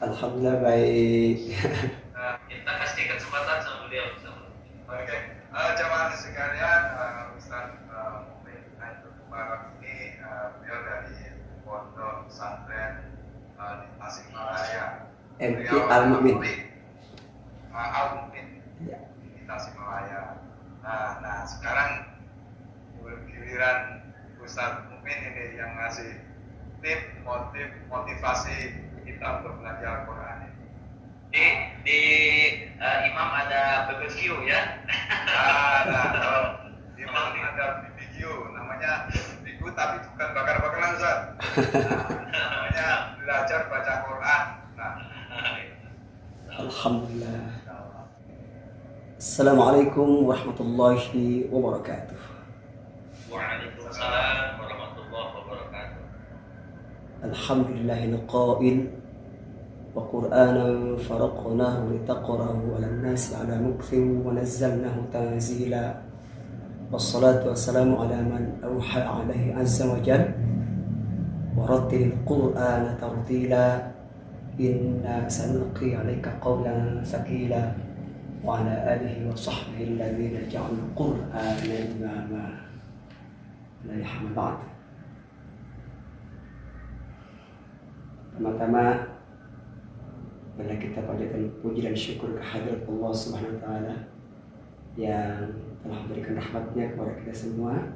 Alhamdulillah baik. Kita kasih kesempatan sama beliau. Oke, jamaah sekalian, Ustaz Mukmin Ainul Mubarak ini beliau dari Pondok Pesantren di Tasikmalaya. MT Beliau Al Mukmin. Al Mukmin Ya. di Tasikmalaya. Nah, sekarang giliran Ustaz Mukmin ini yang ngasih motivasi kita untuk belajar Al-Quran ini. Di Imam ada BBQ ya. Kalau Imam ada video namanya video tapi bukan bakar-bakaran Ustaz. Namanya belajar baca Quran. Nah, Alhamdulillah. Assalamualaikum warahmatullahi wabarakatuh. Waalaikumsalam warahmatullahi wabarakatuh. Alhamdulillahil qail wa qur'anan faraqnahu litaqra'ahu 'alan nasi 'ala muktin wa nazzalnahu tanzila. Wassalatu wassalamu 'ala man awha 'alaihi 'azza wa jalla. Wa rattilil qur'ana tartila. Inna sanulqi 'alaika qawlan thaqila. Wa 'ala alihi wa sahbihi alladhina ja'alul qur'ana imama. La yahma ba'd. Pertama-tama marilah kita panjatkan puji dan syukur kehadirat Allah Subhanahu wa taala yang telah memberikan rahmatnya kepada kita semua.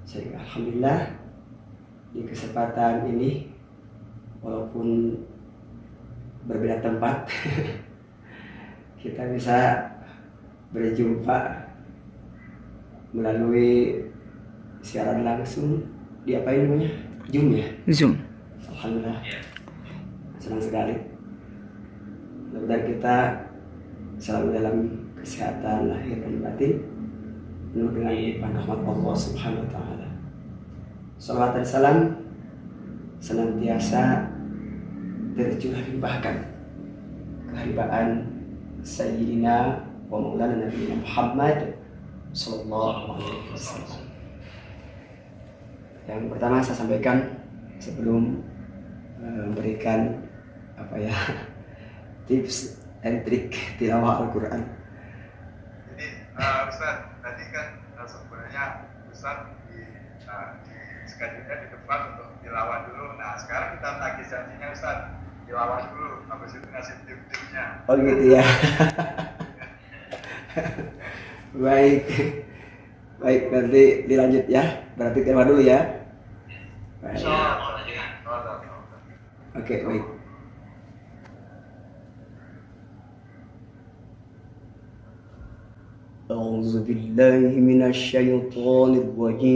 Sehingga alhamdulillah di kesempatan ini walaupun berbeda tempat kita bisa berjumpa melalui siaran langsung di apa ini namanya? Zoom ya? Zoom. Alhamdulillah. Senang sekali. Mudah-mudahan kita selalu dalam kesehatan lahir dan batin, penuh dengan limpahan rahmat Allah Subhanahu wa taala. Salawat dan salam senantiasa tercurah limpahkan keharibaan Sayyidina wa Maulana Nabi Muhammad sallallahu alaihi wasallam. Yang pertama saya sampaikan sebelum memberikan tips and trik tilawah Al-Quran. jadi Ustaz tadi kan sebenarnya Ustaz di schedule-nya di depan untuk tilawah dulu. Nah, sekarang kita tagih janjinya Ustaz tilawah dulu, habis itu ngasih tip-tipnya. Oh gitu ya. Baik, baik, nanti dilanjut ya. Berarti tema dulu ya. Baik. Oke, baik. أعوذ بالله من الشيطان الرجيم.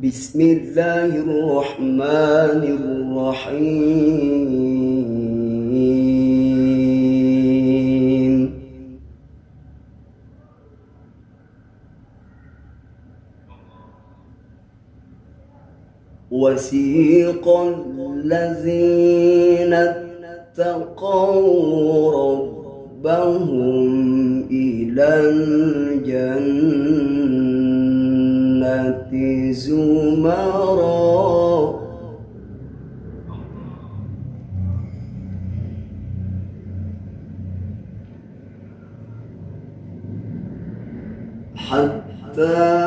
بسم الله الرحمن الرحيم. وسيق الذين اتقوا ربهم إلى الجنة زمرا حتى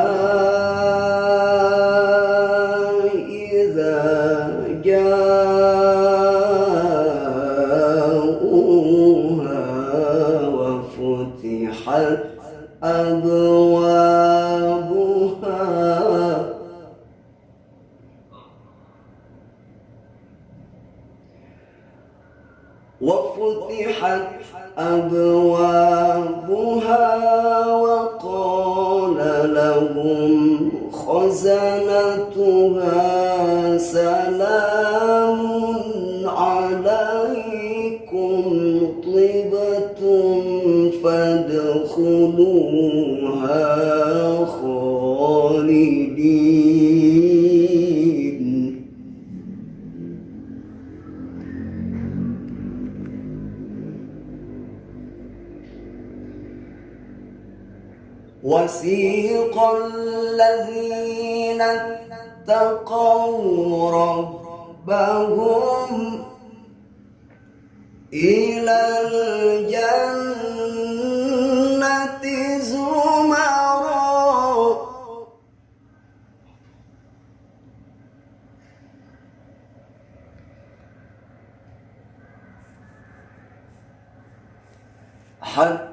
وفتحت أبوابها وقال لهم خزنتها سلام عليكم طبتم فادخلوها خالدين. وسيق الذين اتقوا ربهم إلى الجنة زمرا حتى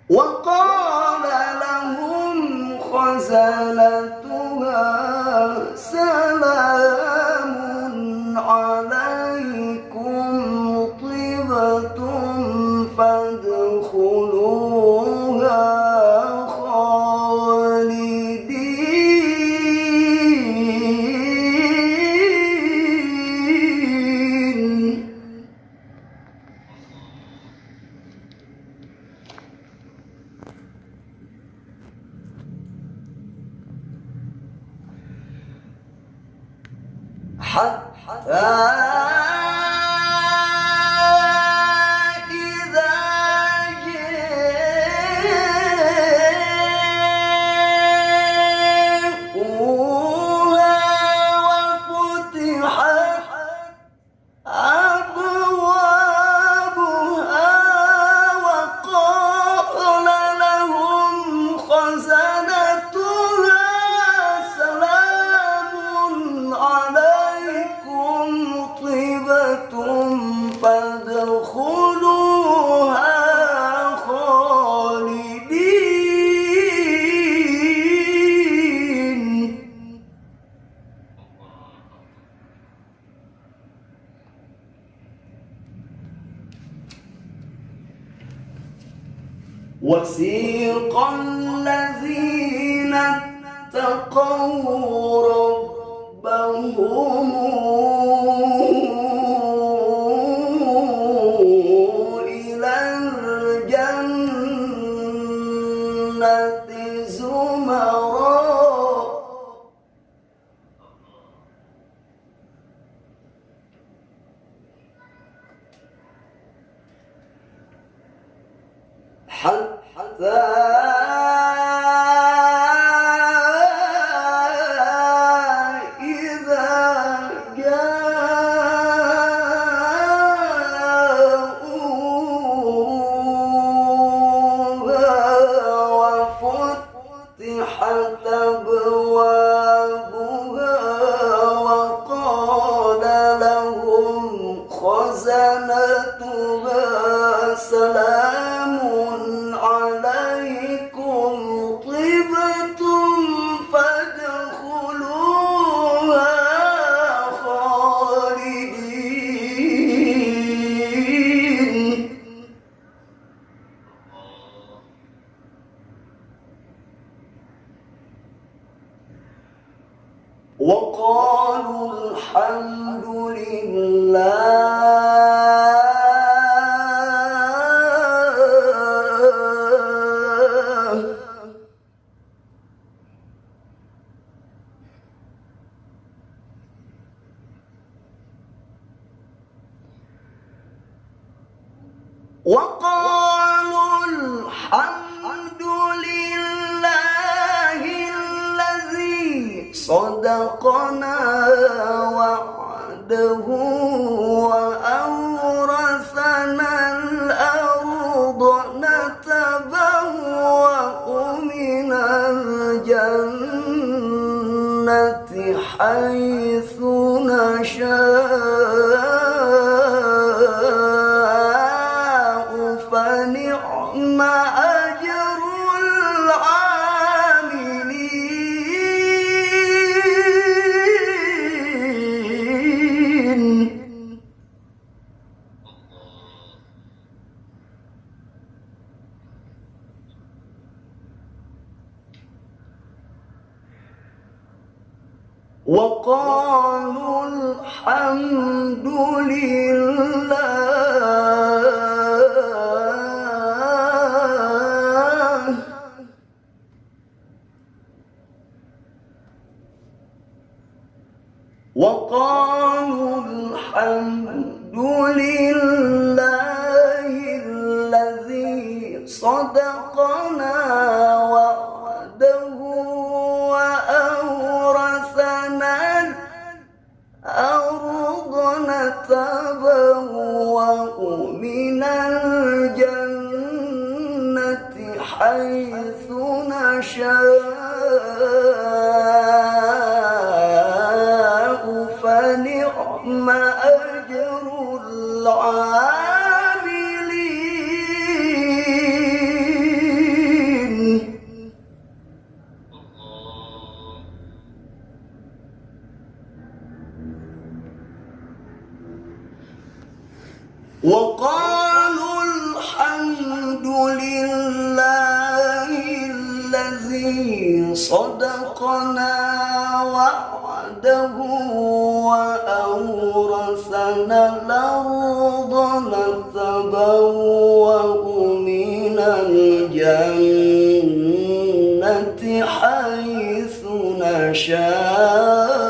وقال لهم خزنتها سلام عليكم طبتم فادخلوها خالدين. حتى إذا جاءوها وفتحت أبوابها وقال لهم خزنتها سلام عليكم طبتم فادخلوها خالدين. وسيق الذين اتقوا ربهم إلى الجنة زمرا حتى إذا جاءوها وفتحت أبوابها وقال لهم خزنتها سلام عليكم طبتم فادخلوها خالدين. وقالوا الحمد لله وقالوا الحمد لله الذي صدقنا وعده وأورثنا الأرض نتبوأ من الجنة حيث نشاء فنعم أجر العاملين. وقالوا الحمد لله وقالوا الحمد لله الذي صدقنا وعده وأورثنا الأرض نتبوأ من الجنة حيث نشاء فنعم أجر العاملين. وقالوا الحمد لله الذي صدقنا وعده وأورثنا الأرض نتبوأ من الجنة حيث نشاء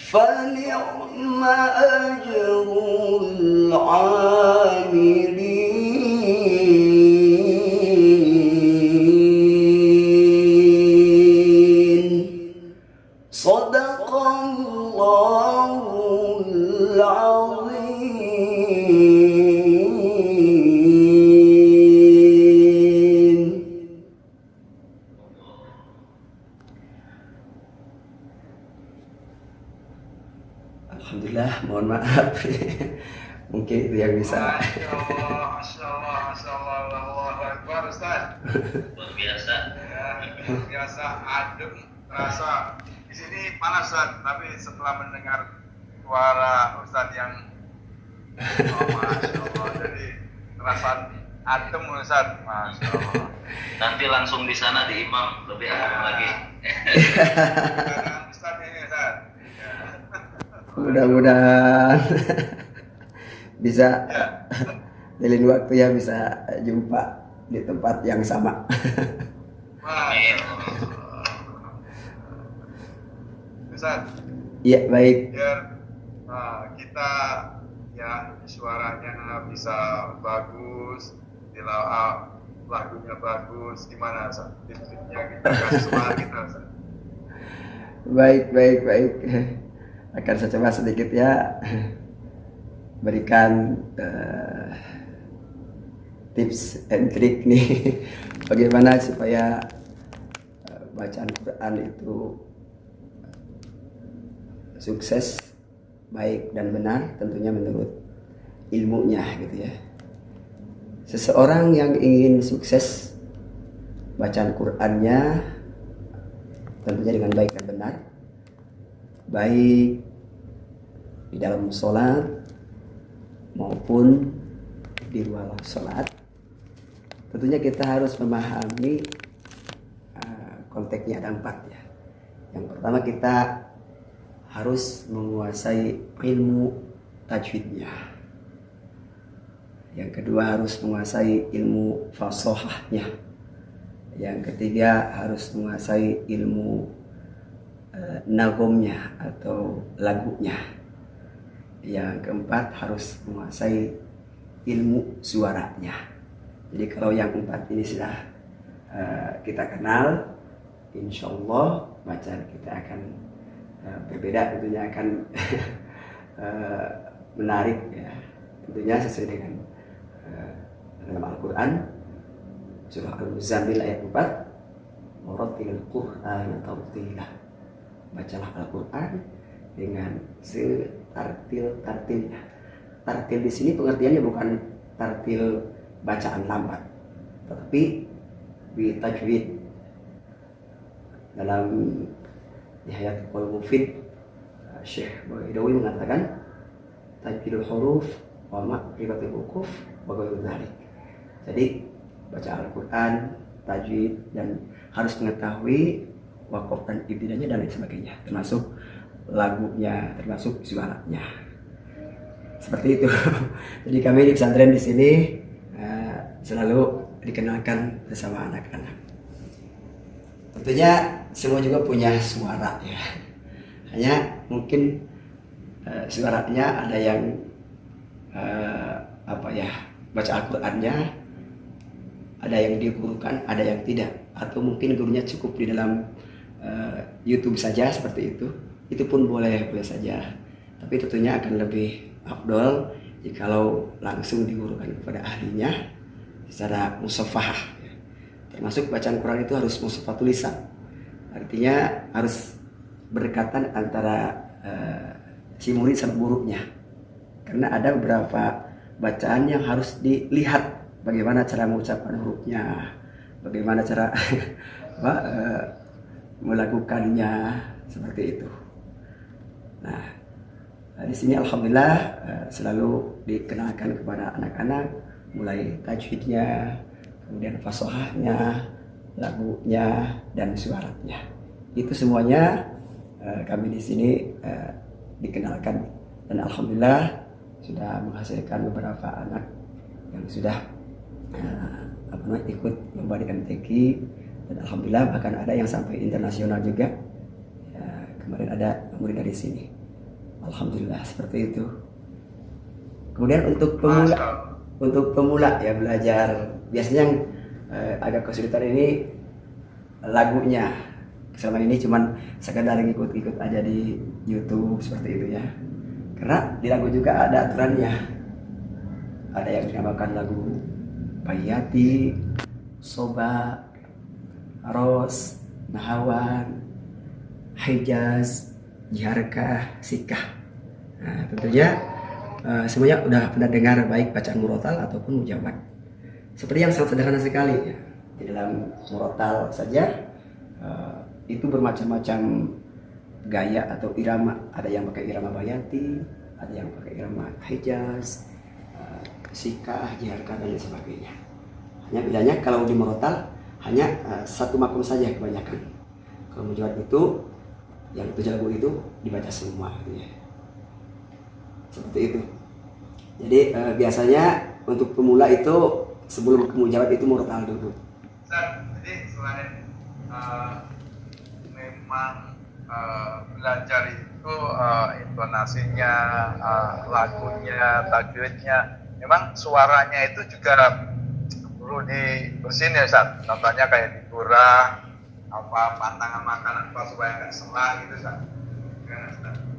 فنعم أجر العاملين. صدق الله العظيم. Alhamdulillah, mohon maaf. Mungkin itu yang bisa. Masya Allah, Masya Allah, Masya Allah, Allahu Akbar, Ustaz. Luar biasa. Ya, luar biasa, adem, terasa. Di sini panas, Ustaz, tapi setelah mendengar suara Ustaz yang Masya Allah, jadi terasa adem, Ustaz. Masya Allah. Nanti langsung di sana di imam lebih adem lagi. Keadaan Ustaz ini, Ustaz. Ya. Mudah-mudahan bisa Ya. lain waktu ya bisa jumpa di tempat yang sama. Masya Allah. Ustaz, Iya, baik. biar kita ya suaranya bisa bagus, lagunya bagus, gimana Ustaz? Tips-tipsnya kita kasih semangat kita, Ustaz. Baik. Akan saya coba sedikit ya berikan tips and trik nih bagaimana supaya bacaan Quran itu sukses, baik dan benar, tentunya menurut ilmunya gitu ya. Seseorang yang ingin sukses bacaan Qurannya tentunya dengan baik dan benar, baik di dalam sholat maupun di luar sholat, tentunya kita harus memahami konteksnya ada 4 ya. Yang pertama, kita harus menguasai ilmu tajwidnya. Yang kedua, harus menguasai ilmu fasahahnya. Yang ketiga, harus menguasai ilmu nagomnya atau lagunya. Yang keempat, harus menguasai ilmu suaranya. Jadi kalau yang 4 ini sudah kita kenal, insya Allah bacaan kita akan berbeda, tentunya akan menarik ya. Tentunya sesuai dengan dalam Al-Quran surah Al-Muzammil ayat 4, warattilil Qur'ana tartila. Bacalah Al-Quran dengan setartil-tartilnya. Tartil di sini pengertiannya bukan tartil bacaan lambat, tetapi bitajwid. Dalam Nihayatul Mufid, Syekh Baidawi mengatakan tajwidul huruf wa ma'rifatul hukuf wa ghairu dzalik. Jadi baca Al-Quran, tajwid, dan harus mengetahui wakaf dan ibtidanya dan lain sebagainya, termasuk lagunya, termasuk suaranya. Seperti itu. Jadi kami di pesantren di sini selalu dikenalkan bersama anak-anak. Tentunya semua juga punya suara ya. Hanya mungkin suaranya ada yang baca Al-Qur'annya, ada yang digurukan, ada yang tidak, atau mungkin gurunya cukup di dalam YouTube saja seperti itu. Itu pun boleh saja. Tapi tentunya akan lebih afdol jikalau langsung digurukan kepada ahlinya secara musafahah. Termasuk bacaan Quran itu harus musafah tulisan. Artinya harus berdekatan antara si murid sama gurunya. Karena ada beberapa bacaan yang harus dilihat bagaimana cara mengucapkan hurufnya, bagaimana cara melakukannya, seperti itu. Nah, di sini alhamdulillah selalu dikenalkan kepada anak-anak, mulai tajwidnya, kemudian fasahahnya, lagunya, dan suaranya. Itu semuanya kami di sini dikenalkan, dan alhamdulillah sudah menghasilkan beberapa anak yang sudah ikut lomba di MTQ, dan alhamdulillah bahkan ada yang sampai internasional juga. Ya, kemarin ada murid dari sini. Alhamdulillah seperti itu. Kemudian untuk pemula ya belajar, biasanya yang agak kesulitan ini lagunya. Selama ini cuman sekedar ikut-ikut aja di YouTube seperti itu ya. Karena di lagu juga ada aturannya. Ada yang dinamakan lagu Bayati, Soba, Ros, Nahawan, Hijaz, Jiharkah, Sikah. Nah, tentunya semuanya udah pernah dengar baik bacaan murotal ataupun mujawad. Seperti yang sangat sederhana sekali ya. Di dalam murotal saja itu bermacam-macam gaya atau irama. Ada yang pakai irama Bayati, ada yang pakai irama Hijaz, Sikah, Jiharkah, dan lain sebagainya. Hanya bedanya kalau di murotal hanya satu makom saja kebanyakan. Kalau mujawad itu yang 7 lagu itu dibaca semua gitu ya. Seperti itu. Jadi biasanya untuk pemula itu sebelum ke mujawad itu murotal dulu. Jadi selain memang belajar itu intonasinya, lagunya, tajwidnya, memang suaranya itu juga perlu dibersihin ya Ustaz. Contohnya kayak digurah, pantangan makanan supaya nggak selah gitu Ustaz.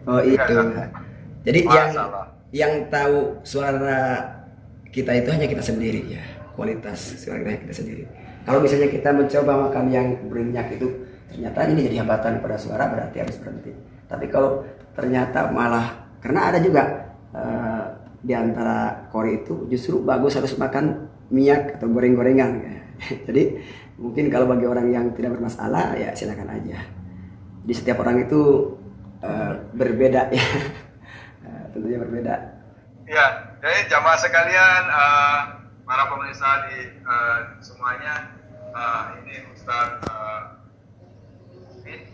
Oh itu. Jadi yang tahu suara kita itu hanya kita sendiri ya, kualitas suara kita sendiri. Kalau misalnya kita mencoba makan yang berminyak itu ternyata ini jadi hambatan pada suara, berarti harus berhenti. Tapi kalau ternyata malah, karena ada juga di antara kori itu justru bagus harus makan minyak atau goreng-gorengan ya. Jadi mungkin kalau bagi orang yang tidak bermasalah ya silakan aja. Jadi setiap orang itu berbeda ya. Tentunya berbeda. Ya, jadi jamaah sekalian, para pemirsa di semuanya, ini Ustaz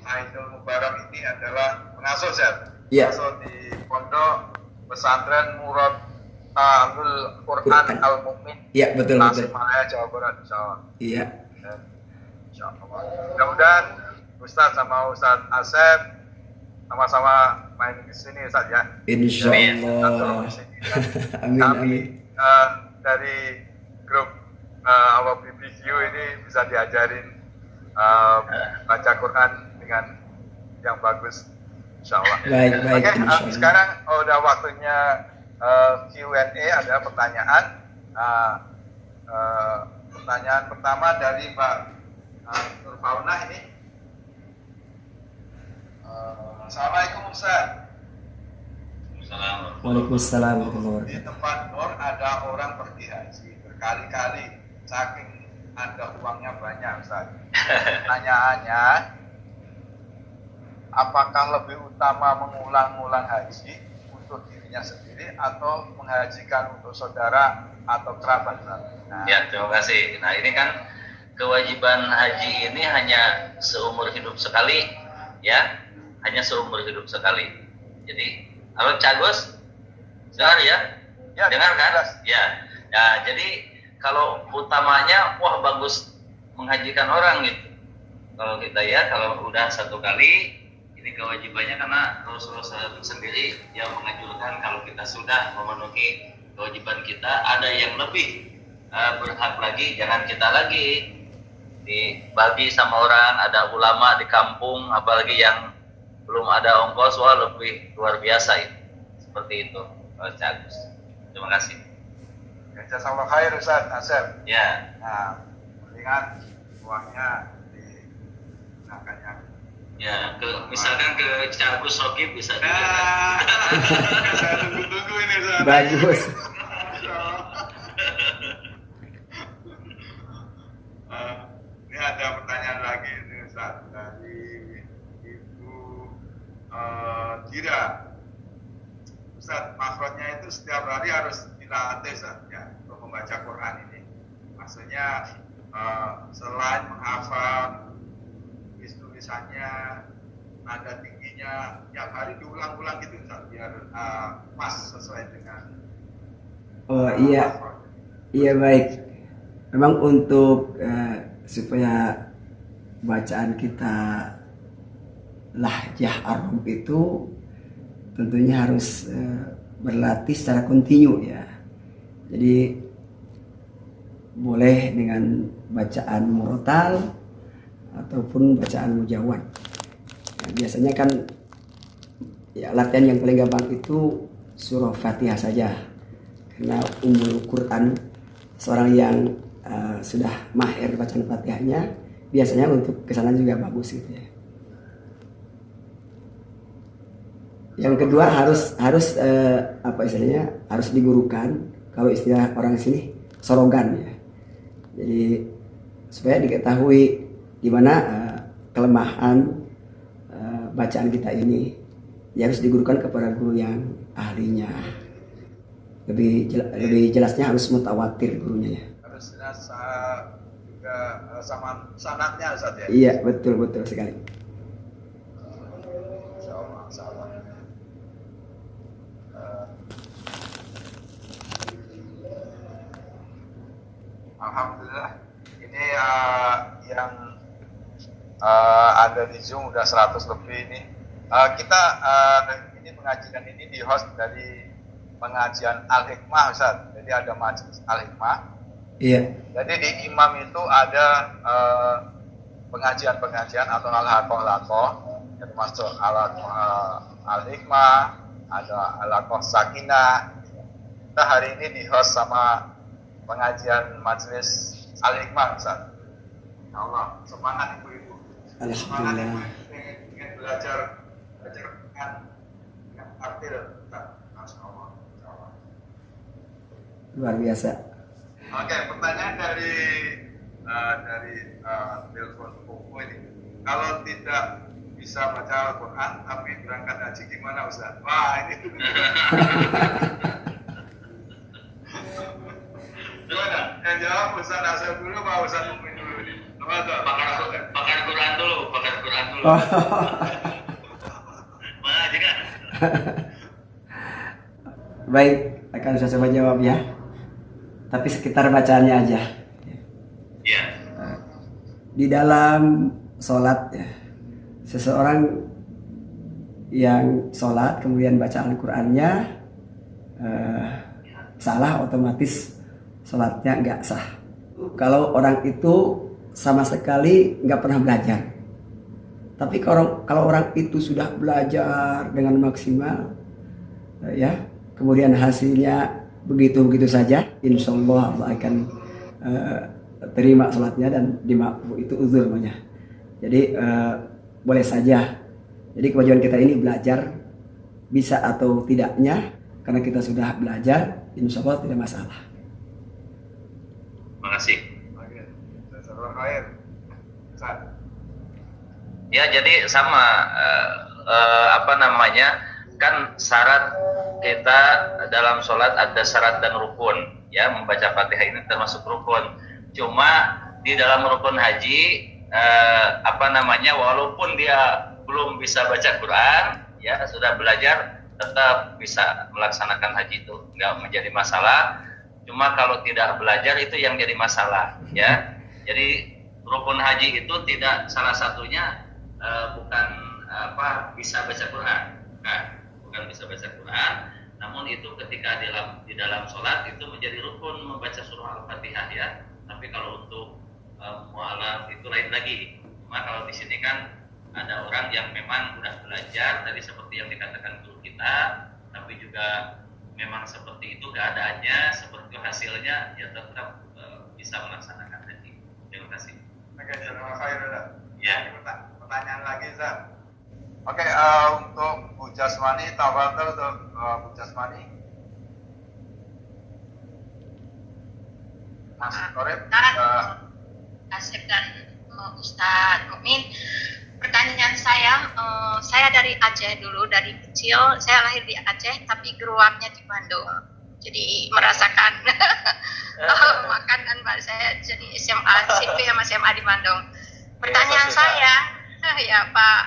Aidil Mubarak ini adalah pengasuh pengasuh di Pondok Pesantren Murad Quran Al Mukmin. Iya, betul. Tasikmalaya, Jawa Barat, insyaallah. Iya. Insyaallah. Mudah-mudahan Ustaz sama Ustaz Asep sama-sama main ke sini Ustaz ya. Insyaallah. Amin. Dari grup Awal BBQ ini bisa diajarin baca Quran dengan yang bagus, insyaallah. Baik. Oke, sekarang udah waktunya Q&A, ada pertanyaan. Pertanyaan pertama dari Mbak Nurfauna ini. Assalamualaikum Ustaz. Waalaikumsalam. Di tempat Nur ada orang pergi haji berkali-kali, saking ada uangnya banyak Ustaz. Pertanyaannya, apakah lebih utama mengulang-ulang haji untuk dirinya sendiri atau menghajikan untuk saudara atau kerabat. Nah, Ya, terima kasih. Nah, ini kan kewajiban haji ini hanya seumur hidup sekali, ya, hanya seumur hidup sekali. Jadi, halo Cagos, dengar ya? Ya, Dengar kan? jelas. Ya, ya. Jadi kalau utamanya, wah bagus menghajikan orang gitu. Kalau kita ya, kalau udah satu kali, ini kewajibannya karena Rasulullah sendiri yang menganjurkan kalau kita sudah memenuhi kewajiban kita, ada yang lebih berhak lagi, jangan kita lagi dibagi sama orang. Ada ulama di kampung, apalagi yang belum ada ongkos, wah lebih luar biasa itu. Seperti itu, Cagus. Terima kasih. Jazakallah khair Ustaz Asep. Ya, Nah, mendingan uangnya digunakan yang ya. Misalkan ke Cagus Sokib bisa juga. nah, saya tunggu-tunggu ini Ustaz. Bagus. Ini ada pertanyaan lagi ini Ustaz dari Ibu Dira. Ustaz, makhrajnya itu setiap hari harus dilatih Ustaz ya untuk membaca Quran ini. Maksudnya selain menghafal tulisannya, nada tingginya, tiap hari diulang-ulang gitu Ustaz biar pas sesuai dengan Oh iya, iya baik. Memang untuk supaya bacaan kita lahjah Arab itu tentunya harus berlatih secara kontinu ya. Jadi boleh dengan bacaan murotal ataupun bacaan mujawad. Nah, biasanya kan ya latihan yang paling gampang itu surah Fatihah saja. Karena Ummul Quran, seorang yang sudah mahir bacaan Fatihahnya, biasanya untuk kesana juga bagus gitu ya. Yang kedua harus apa istilahnya, harus digurukan. Kalau istilah orang sini sorogan ya. Jadi supaya diketahui di mana kelemahan bacaan kita ini, ya harus digurukan kepada guru yang ahlinya. Lebih jelasnya harus mutawatir gurunya ya. harus jelas juga sama sanadnya Ustaz ya. Iya betul sekali. Insyaallah. Alhamdulillah ini yang ada di Zoom udah 100 lebih ini. Kita ini pengajian ini di host dari pengajian Al-Hikmah Ustaz. Jadi ada majelis Al-Hikmah. Iya. Jadi di imam itu ada pengajian-pengajian atau al-haqoh termasuk al-hikmah, ada al-haqoh sakinah. Kita hari ini di host sama pengajian majelis al-hikmah Ustaz. Ya Allah, semangat ibu-ibu. Semangat Alhamdulillah. ibu ingin belajar dengan artil Ustaz. Masya Allah. Luar biasa. Oke, pertanyaan dari telepon Popo ini. Kalau tidak bisa baca Al-Quran tapi berangkat haji gimana Ustaz? Wah ini gimana? Yang jawab Ustaz Asep dulu, Pak Ustaz Mumin dulu ini. Apa tuh? Pakar Quran dulu. Oh. Mana aja kan? Baik, akan saya coba jawab ya. Tapi sekitar bacaannya aja. Ya. Di dalam sholat ya, seseorang yang sholat kemudian baca Al-Qurannya salah, otomatis sholatnya nggak sah. Kalau orang itu sama sekali nggak pernah belajar. Tapi kalau orang itu sudah belajar dengan maksimal, ya, kemudian hasilnya begitu saja, insya Allah Allah akan terima sholatnya dan dimaafkan, itu uzur namanya. Jadi boleh saja. Jadi kewajiban kita ini belajar, bisa atau tidaknya, karena kita sudah belajar, insya Allah tidak masalah. Terima kasih. Oke, Jazakallah khair. Ustaz. Ya, jadi sama apa namanya, kan syarat kita dalam sholat ada syarat dan rukun, ya, membaca Fatihah ini termasuk rukun. Cuma di dalam rukun haji walaupun dia belum bisa baca Quran, ya, sudah belajar, tetap bisa melaksanakan haji itu, nggak menjadi masalah. Cuma kalau tidak belajar itu yang jadi masalah, ya. Jadi rukun haji itu tidak, salah satunya bukan bisa baca Quran, bukan bisa baca Quran, namun itu ketika di dalam sholat itu menjadi rukun membaca surah Al-Fatihah, ya. Tapi kalau untuk mualaf itu lain lagi. Cuma kalau di sini kan ada orang yang memang sudah belajar tadi seperti yang dikatakan guru kita, tapi juga memang seperti itu keadaannya, seperti itu hasilnya, ya tetap bisa melaksanakan haji. Terima kasih. Oke, terima kasih Ustaz. Ya. Pertanyaan lagi Ustaz. Oke, untuk Bu Jasmani, tafadhol untuk Bu Jasmani. Mas Korib. Asep dan Ustadz Mukmin. Pertanyaan saya dari Aceh dulu, dari kecil saya lahir di Aceh tapi grew up-nya di Bandung. Jadi merasakan makanan saya jadi SMA, SMP sama SMA di Bandung. Pertanyaan saya, ya Pak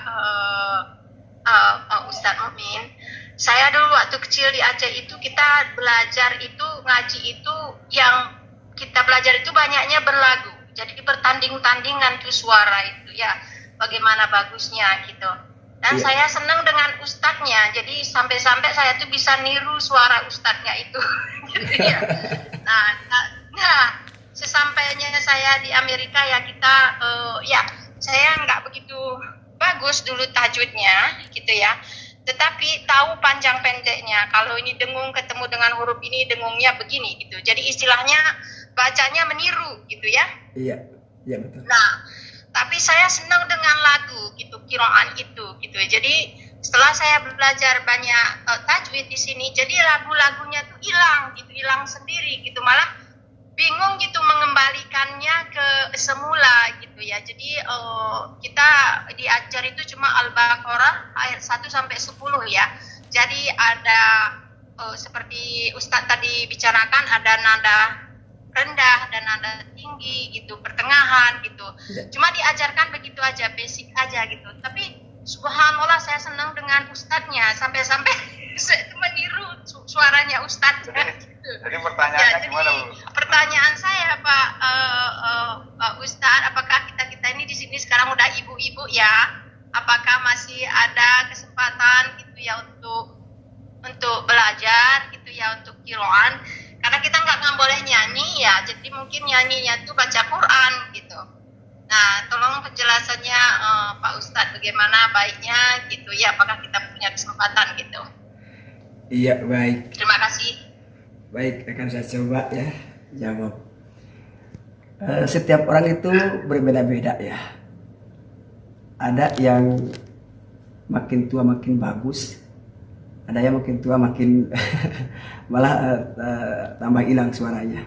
Ustadz Mukmin, saya dulu waktu kecil di Aceh itu kita belajar itu, ngaji itu, yang kita belajar itu banyaknya berlagu. Jadi bertanding-tandingan tuh suara itu, ya, bagaimana bagusnya gitu. Dan saya senang dengan ustadznya, jadi sampai-sampai saya tuh bisa niru suara ustadznya itu. Gitu ya. Nah, sesampainya saya di Amerika ya kita, saya nggak begitu bagus dulu tajwidnya, gitu ya. Tetapi tahu panjang pendeknya. Kalau ini dengung ketemu dengan huruf ini, dengungnya begini gitu. Jadi istilahnya bacanya meniru gitu ya. Iya betul. Nah, tapi saya senang dengan lagu gitu, qiraat itu gitu. Jadi setelah saya belajar banyak tajwid di sini, jadi lagu-lagunya tuh hilang sendiri gitu. Malah bingung gitu mengembalikannya ke semula gitu ya. Jadi kita diajar itu cuma Al-Baqarah ayat 1 sampai 10 ya. Jadi ada seperti Ustadz tadi bicarakan, ada nada rendah dan nada tinggi gitu, pertengahan gitu. Cuma diajarkan begitu aja, basic aja gitu. Tapi subhanallah saya senang dengan ustadznya, sampai-sampai saya meniru suaranya ustadznya gitu. Jadi pertanyaannya gimana, Bu? Pertanyaan saya Pak Ustadz, apakah kita ini di sini sekarang udah ibu-ibu ya? Apakah masih ada kesempatan gitu ya untuk belajar gitu ya, untuk qiraan? Karena kita nggak boleh nyanyi ya, jadi mungkin nyanyinya tuh baca Quran gitu. Nah, tolong penjelasannya Pak Ustadz, bagaimana baiknya gitu ya, apakah kita punya kesempatan gitu. Iya, baik. Terima kasih. Baik, akan saya coba ya jawab. Setiap orang itu berbeda-beda ya. Ada yang makin tua makin bagus, ada yang makin tua makin malah tambah hilang suaranya.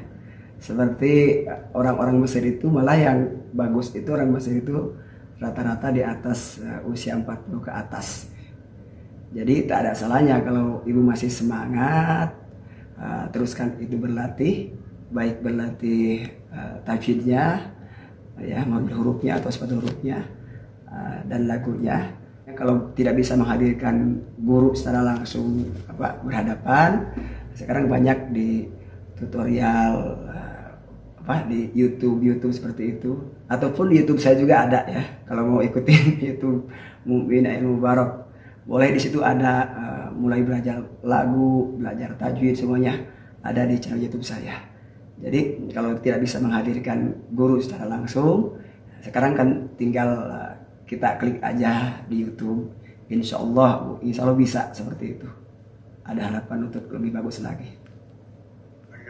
Seperti orang-orang Mesir itu, malah yang bagus itu orang Mesir itu rata-rata di atas usia 40 ke atas. Jadi tak ada salahnya kalau ibu masih semangat, teruskan itu berlatih, baik berlatih tajwidnya, ya, mengambil hurufnya atau sifat hurufnya, dan lagunya. Kalau tidak bisa menghadirkan guru secara langsung berhadapan, sekarang banyak di tutorial di YouTube seperti itu, ataupun di YouTube saya juga ada ya. Kalau mau ikutin YouTube Mukmin Ilmu Mubarak, boleh. Di situ ada mulai belajar lagu, belajar tajwid, semuanya ada di channel YouTube saya. Jadi kalau tidak bisa menghadirkan guru secara langsung, sekarang kan tinggal kita klik aja di YouTube, insya Allah bisa seperti itu. Ada harapan untuk lebih bagus lagi.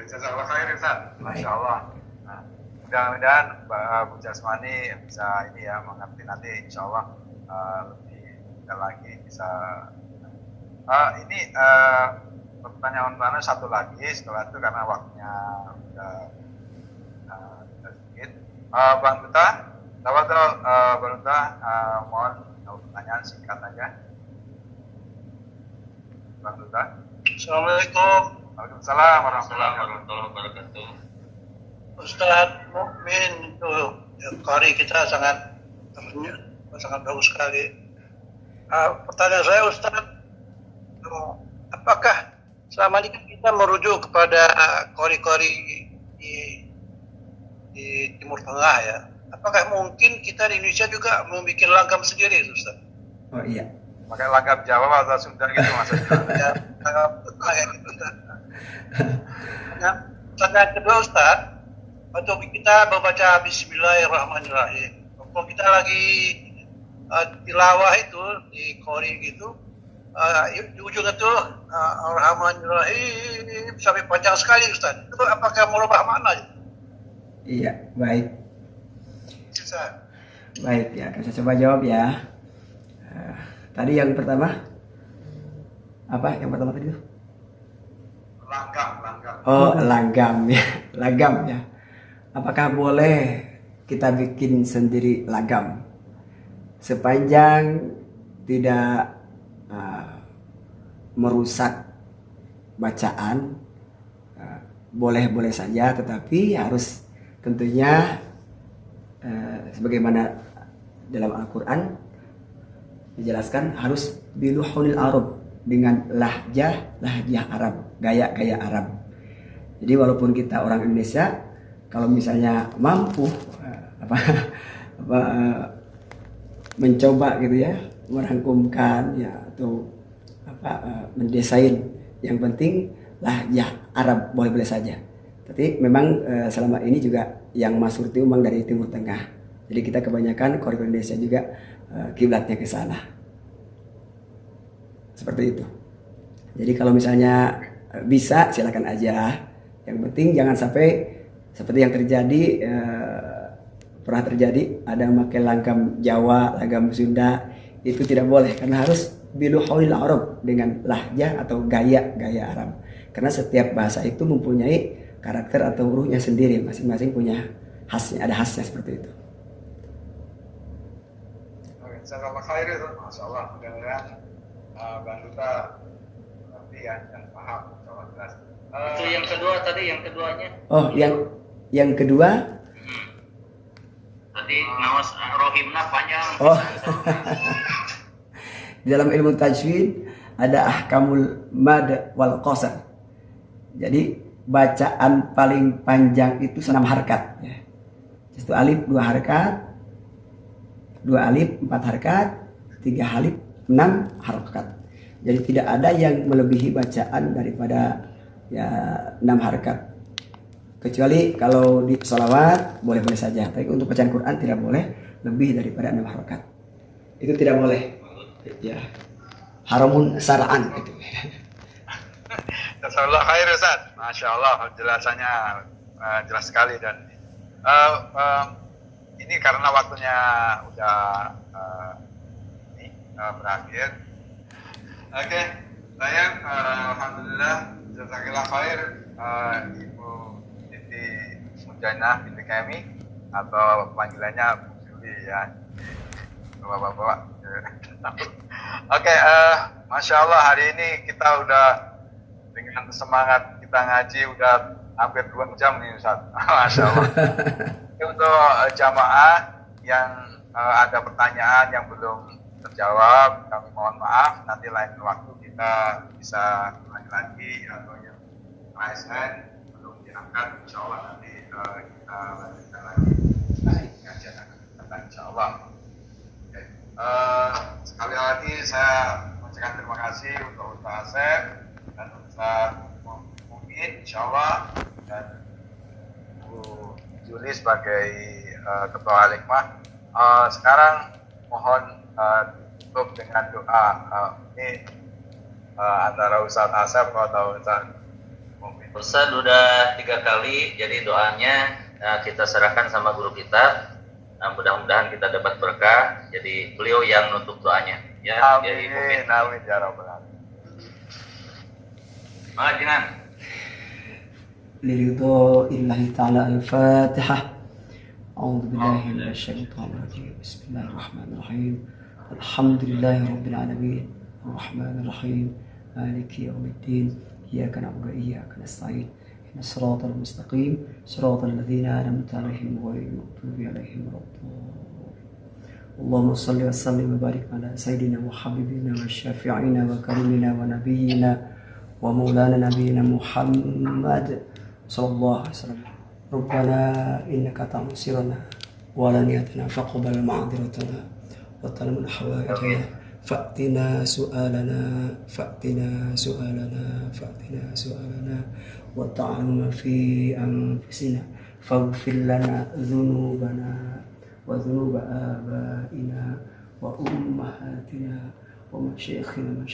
Jazakallah khair Ustaz. Masya Allah. Nah, mudah-mudahan Bu Jasmani bisa ini ya, mengerti nanti insya Allah lebih detail lagi bisa. Ini pertanyaan mana satu lagi setelah itu karena waktunya udah sedikit. Bang Duta, Bang Duta, mohon pertanyaan singkat aja. Bang Duta. Assalamualaikum. Waalaikumsalam warahmatullahi Assalamualaikum wabarakatuh. warahmatullahi wabarakatuh. Ustaz Mukmin itu qari kita sangat bagus sekali. Pertanyaan saya Ustaz, apakah selama ini kita merujuk kepada qari-qari di Timur Tengah ya? Apakah mungkin kita di Indonesia juga membuat langgam sendiri Ustaz? Oh iya. Pakai langgam Jawa atau Sunda gitu maksudnya. Ya, kayak gitu Ustaz. Nah, pertanyaan kedua Ustaz, waktu kita membaca Bismillahirrahmanirrahim, kalau kita lagi tilawah itu di qori gitu, di ujung itu Ar-Rahmanirrahim sampai panjang sekali Ustaz. Itu apakah merubah makna? Iya, baik. Ustaz. Baik ya, akan saya coba jawab ya. Tadi yang pertama apa? Yang pertama tadi itu? Langgam. Oh, langgam ya. Langgam ya. Apakah boleh kita bikin sendiri langgam? Sepanjang tidak merusak bacaan, boleh-boleh saja, tetapi harus tentunya sebagaimana dalam Al-Quran dijelaskan harus biluhunil Arab, dengan lahjah Arab, gaya Arab. Jadi walaupun kita orang Indonesia, kalau misalnya mampu mencoba gitu ya, merangkumkan ya atau mendesain, yang penting lahjah Arab boleh-boleh saja. Tapi memang selama ini juga yang masyhur itu memang dari Timur Tengah. Jadi kita kebanyakan qari Indonesia juga kiblatnya ke sana. Seperti itu. Jadi kalau misalnya bisa silakan aja. Yang penting jangan sampai seperti yang terjadi pernah terjadi ada memakai langgam Jawa, langgam Sunda, itu tidak boleh karena harus biluhunil Arab, dengan lahjah atau gaya Arab. Karena setiap bahasa itu mempunyai karakter atau hurufnya sendiri, masing-masing punya khasnya, ada khasnya seperti itu. Jazakallah khair itu, masya Allah. Mudah-mudahan Bang Duta ngerti ya dan paham. Insyaallah jelas. Itu yang kedua tadi, yang keduanya. Oh, yang kedua. Tadi nawas rohimna panjang. Oh. Di dalam ilmu tajwid ada ahkamul mad wal qasar. Jadi bacaan paling panjang itu 6 harkat ya. Satu alif 2 harkat, 2 alif 4 harkat, 3 alif 6 harkat. Jadi tidak ada yang melebihi bacaan daripada ya 6 harkat. Kecuali kalau di sholawat boleh-boleh saja. Tapi untuk bacaan Quran tidak boleh lebih daripada 6 harkat. Itu tidak boleh. Ya. Haramun syar'an itu. Jazakallah khair Ustaz. Masya Allah penjelasannya jelas sekali dan ini karena waktunya udah berakhir. Oke, saya alhamdulillah jazakallah khair Ibu Siti Mujainah binti kami atau panggilannya Bu Juli ya. Bapak-bapak. Oke, Masya Allah hari ini kita udah dengan semangat kita ngaji udah hampir 2 jam nih Ustaz. Masya Allah. Untuk jamaah yang ada pertanyaan yang belum terjawab, kami mohon maaf. Nanti lain waktu kita bisa lagi atau yang raise hand belum diangkat, Insya Allah nanti kita lanjutkan lagi kajian tentang Insya Allah. Okay. Sekali lagi saya mengucapkan terima kasih untuk Ustaz Asep dan Ustaz Mukmin Insya Allah dan Bu Juli sebagai Ketua Al-Hikmah. Sekarang mohon tutup dengan doa. Ini antara Ustaz Asep atau Ustaz Mukmin. Ustaz udah 3 kali, jadi doanya kita serahkan sama guru kita. Mudah-mudahan kita dapat berkah. Jadi beliau yang nutup doanya. Ya, Amin, amin ya rabbal alamin. Jangan. لرضا الله تعالى الفاتحة. أعوذ بالله من الشيطان الرجيم. بسم الله الرحمن الرحيم. الحمد لله رب العالمين الرحمن الرحيم مالك يوم الدين إياك نعبد وإياك نستعين إن الصراط المستقيم صراط الذين أنعمت عليهم غير المغضوب عليهم ولا الضالين اللهم صل وسلم وبارك على سيدنا وحبيبنا وشافعنا وكريمنا ونبينا ومولانا نبينا محمد صلى الله عليه وسلم ربنا إنك تعلم سرنا وعلانيتنا فاقبل معذرتنا وتلمنا حوائجنا فأتنا سؤالنا وتعلم في أنفسنا فاغفر لنا ذنوبنا وذنوب آبائنا وأمهاتنا ومشايخنا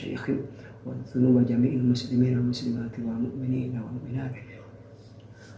وذنوب جميع المسلمين والمسلمات والمؤمنين والمؤمنات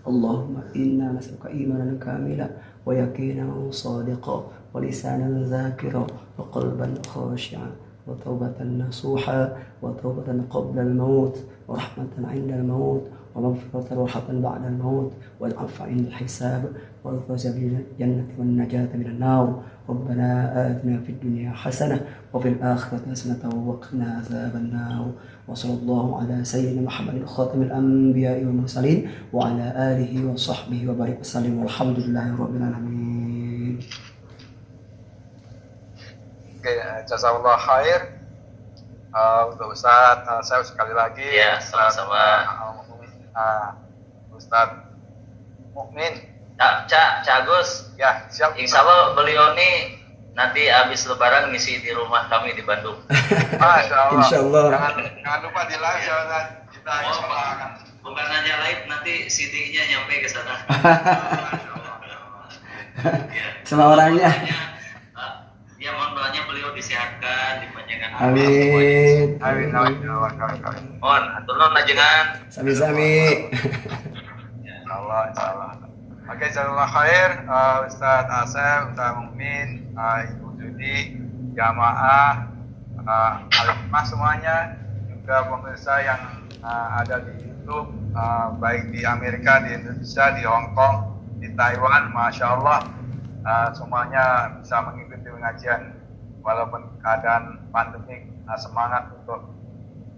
اللهم إنا نسألك إيمانا كاملا ويقينا صادقا ولسانا ذاكرا وقلبا خاشعا وتوبة نصوحا وتوبة قبل الموت ورحمة عند الموت ومغفرة ورحمة بعد الموت والعفو عند الحساب والفوز بالجنة والنجاة من النار ربنا آتنا في الدنيا حسنة وفي الآخرة حسنة وقنا عذاب النار وصلى الله على سيدنا محمد خاتم الأنبياء والمرسلين وعلى آله وصحبه وبارك وسلم والحمد لله رب العالمين. Oke, jazakallah khair untuk Ustaz. Saya sekali lagi Ya, sama-sama. Ustaz Mukmin. Cak Agus, Ya, siap. insya Allah beliau nih nanti habis lebaran ngisi di rumah kami di Bandung. Masya Allah. Insya Allah. Jangan lupa di live ya Ustaz. Kita insya Allah akan. Bukan hanya live, nanti CD-nya nyampe ke sana. Masya Allah. Sama orangnya. Ya, mohon doanya beliau disehatkan, dipanjangkan umur. Amin. Amin. Mohon atur nuhun ajengan. Sami-sami. Insya Allah. Oke, jazakallah khair Ustaz Asep, Ustaz Mukmin, Ibu Judi, jamaah, alimah semuanya, juga pemirsa yang ada di YouTube, baik di Amerika, di Indonesia, di Hong Kong, di Taiwan, Masya Allah, semuanya bisa mengikuti pengajian walaupun keadaan pandemik. Semangat untuk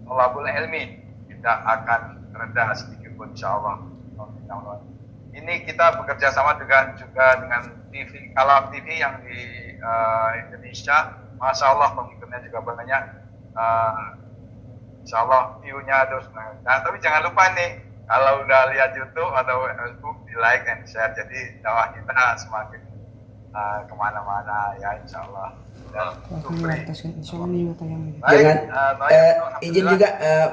thalabul ilmi tidak akan reda sedikit pun, Insya Allah. Ini kita bekerja sama juga dengan TV, Kalam TV yang di Indonesia. Masya Allah pengikutnya juga banyak. Insya Allah view-nya terus. Nah, tapi jangan lupa nih, kalau udah lihat YouTube atau Facebook, di like and share. Jadi dakwah kita semakin kemana-mana ya, Insya Allah. Dan Jangan baik, izin juga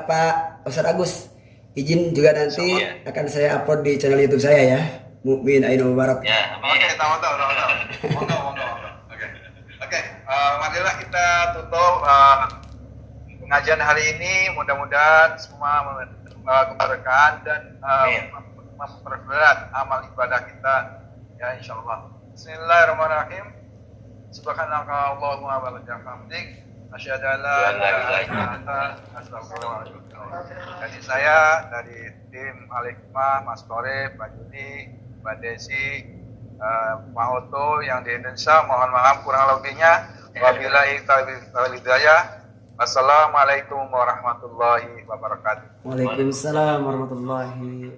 Pak Ustaz Agus, izin juga nanti akan saya upload di channel YouTube saya ya, Mukmin Ainu Mubarak. Ya, Oke, amin. tahu. Monggo. Oke, marilah kita tutup pengajian hari ini. Mudah-mudahan semua keberkahan dan memperberat amal ibadah kita ya, Insya Allah. Bismillahirrahmanirrahim. Subhanaka Allahumma wa bihamdik asyhadu an la ilaha illa anta astaghfiruka wa atubu ilaik. Jadi saya dari tim Al-Hikmah, Mas Torif, Mbak Juni, Mbak Desi, Pak Oto yang di Indonesia, mohon maaf kurang lebihnya. Wabillahi taufiq wal hidayah. Wassalamualaikum warahmatullahi wabarakatuh. Waalaikumsalam warahmatullahi